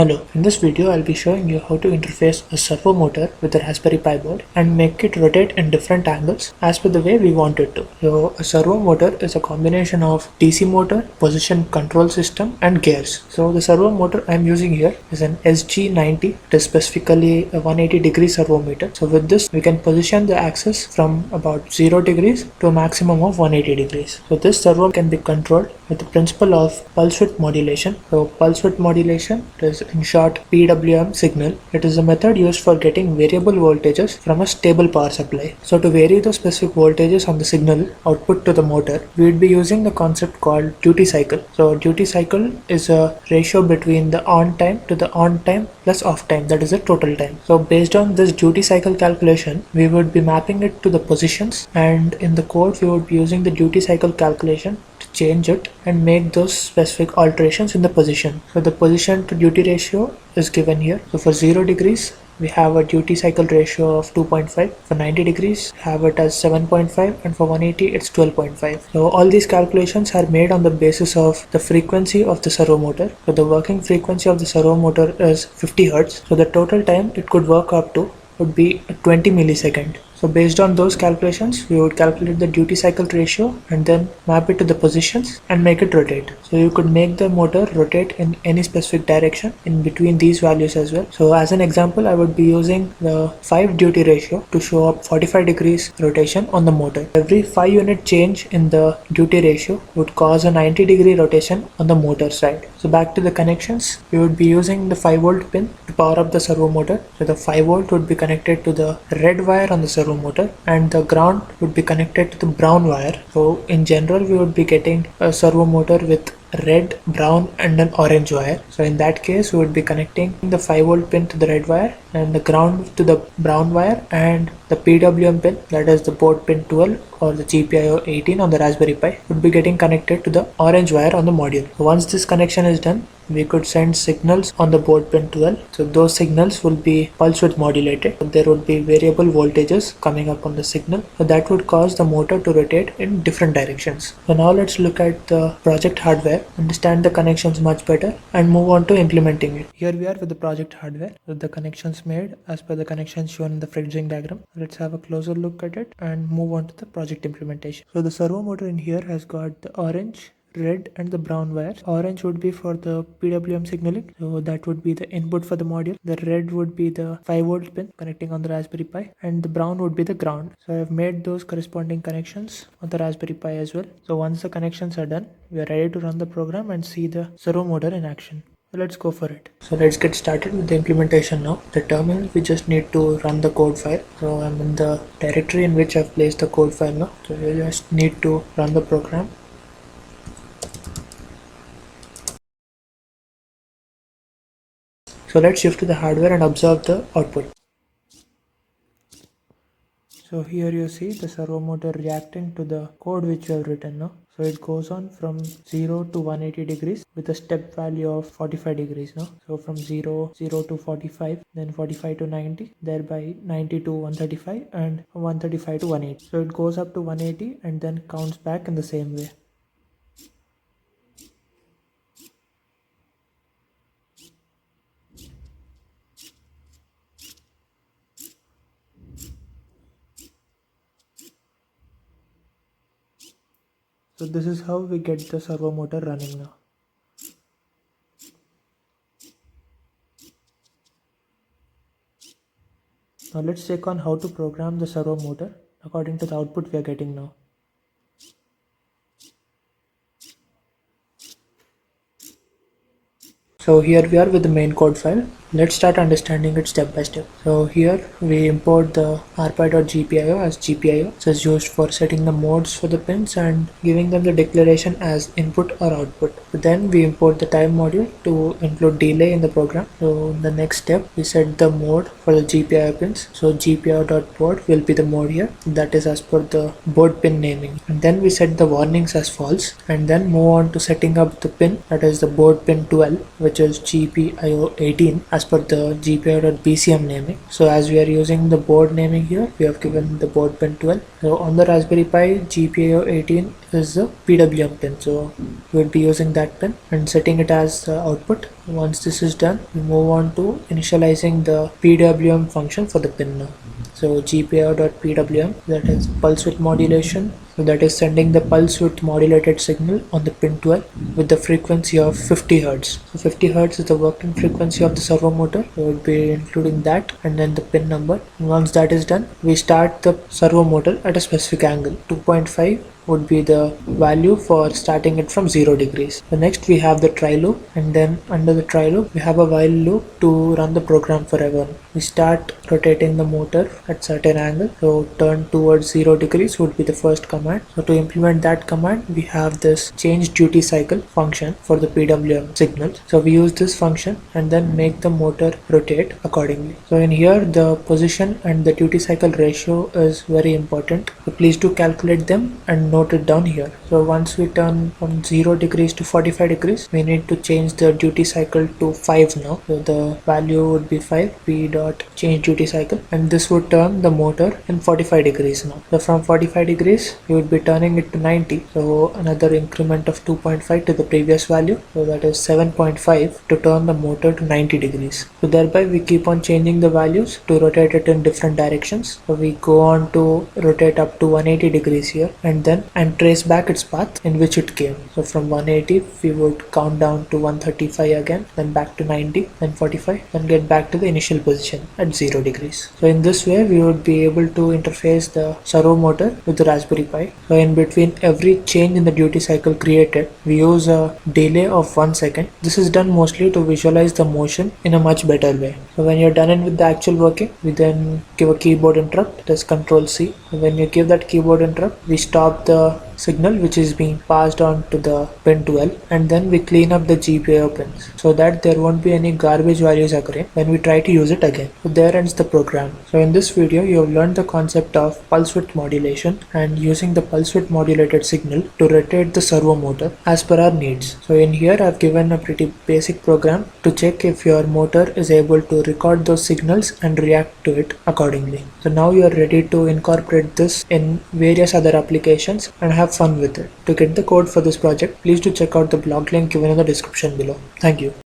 Hello, in this video I'll be showing you how to interface a servo motor with a Raspberry Pi board and make it rotate in different angles as per the way we want it to. So a servo motor is a combination of DC motor, position control system and gears. So the servo motor I'm using here is an SG90. It is specifically a 180 degree servo meter. So with this we can position the axis from about 0 degrees to a maximum of 180 degrees. So this servo can be controlled with the principle of pulse width modulation. So pulse width modulation is in short PWM signal. It is a method used for getting variable voltages from a stable power supply. So to vary the specific voltages on the signal output to the motor, we would be using the concept called duty cycle. So duty cycle is a ratio between the on time to the on time plus off time, that is the total time. So based on this duty cycle calculation, we would be mapping it to the positions, and in the code we would be using the duty cycle calculation to change it and make those specific alterations in the position. So the position to duty ratio is given here. So for 0 degrees we have a duty cycle ratio of 2.5, for 90 degrees have it as 7.5, and for 180 it's 12.5. So all these calculations are made on the basis of the frequency of the servo motor. So the working frequency of the servo motor is 50 Hz. So the total time it could work up to would be 20 millisecond. So based on those calculations, we would calculate the duty cycle ratio and then map it to the positions and make it rotate. So you could make the motor rotate in any specific direction in between these values as well. So as an example, I would be using the 5 duty ratio to show up 45 degrees rotation on the motor. Every 5 unit change in the duty ratio would cause a 90 degree rotation on the motor side. So back to the connections, we would be using the 5 volt pin to power up the servo motor. So the 5 volt would be connected to the red wire on the servo motor, and the ground would be connected to the brown wire. So in general we would be getting a servo motor with red, brown and an orange wire. So in that case we would be connecting the 5 volt pin to the red wire and the ground to the brown wire, and the PWM pin, that is the board pin 12 or the GPIO 18 on the Raspberry Pi, would be getting connected to the orange wire on the module. So once this connection is done, we could send signals on the board pin 12. So those signals will be pulse width modulated. There would be variable voltages coming up on the signal. So that would cause the motor to rotate in different directions. So now let's look at the project hardware, understand the connections much better and move on to implementing it. Here we are with the project hardware with the connections made as per the connections shown in the Fritzing diagram. Let's have a closer look at it and move on to the project implementation. So the servo motor in here has got the orange, red and the brown wires. Orange would be for the PWM signaling, so that would be the input for the module. The red would be the 5 volt pin connecting on the Raspberry Pi, and the brown would be the ground. So I have made those corresponding connections on the Raspberry Pi as well. So once the connections are done, we are ready to run the program and see the servo motor in action. So let's go for it. So let's get started with the implementation now. The terminal, we just need to run the code file. So I'm in the directory in which I've placed the code file now. So you just need to run the program. So let's shift to the hardware and observe the output. So here you see the servo motor reacting to the code which you have written now. So it goes on from 0 to 180 degrees with a step value of 45 degrees now. So from 0 to 45, then 45 to 90, thereby 90 to 135 and 135 to 180. So it goes up to 180 and then counts back in the same way. So this is how we get the servo motor running now. Now let's check on how to program the servo motor according to the output we are getting now. So here we are with the main code file. Let's start understanding it step by step. So here we import the rpi.gpio as GPIO. This is used for setting the modes for the pins and giving them the declaration as input or output. Then we import the time module to include delay in the program. So in the next step we set the mode for the GPIO pins. So GPIO.board will be the mode here. That is as per the board pin naming. And then we set the warnings as false, and then move on to setting up the pin, that is the board pin 12, which is GPIO 18 as as per the GPIO.BCM naming. So as we are using the board naming here, we have given the board pin 12. So on the Raspberry Pi, GPIO 18 is the PWM pin. So we'll be using that pin and setting it as the output. Once this is done, we move on to initializing the PWM function for the pin now. So GPIO.PWM, that is pulse width modulation. So that is sending the pulse width modulated signal on the pin 12 with the frequency of 50 Hz. So 50 Hz is the working frequency of the servo motor. So we'll be including that and then the pin number. And once that is done, we start the servo motor at a specific angle. 2.5 would be the value for starting it from 0 degrees. So next we have the try loop, and then under the try loop we have a while loop to run the program forever. We start rotating the motor at certain angle. So turn towards 0 degrees would be the first command. So to implement that command, we have this change duty cycle function for the PWM signal. So we use this function and then make the motor rotate accordingly. So in here the position and the duty cycle ratio is very important. So please do calculate them and note it down here. So once we turn from 0 degrees to 45 degrees, we need to change the duty cycle to 5 now. So the value would be 5, p dot change duty cycle, and this would turn the motor in 45 degrees now. So from 45 degrees, we would be turning it to 90. So another increment of 2.5 to the previous value. So that is 7.5 to turn the motor to 90 degrees. So thereby we keep on changing the values to rotate it in different directions. So we go on to rotate up to 180 degrees here and trace back its path in which it came. So from 180 we would count down to 135 again, then back to 90, then 45, then get back to the initial position at 0 degrees. So in this way we would be able to interface the servo motor with the Raspberry Pi. So in between every change in the duty cycle created, we use a delay of 1 second. This is done mostly to visualize the motion in a much better way. So when you're done with the actual working, we then give a keyboard interrupt, that is Control C. When you give that keyboard interrupt, we stop the signal which is being passed on to the pin 12, and then we clean up the GPIO pins so that there won't be any garbage values occurring when we try to use it again. So there ends the program. So in this video you have learned the concept of pulse width modulation and using the pulse width modulated signal to rotate the servo motor as per our needs. So in here I've given a pretty basic program to check if your motor is able to record those signals and react to it accordingly. So now you are ready to incorporate this in various other applications and have fun with it. To get the code for this project, please do check out the blog link given in the description below. Thank you.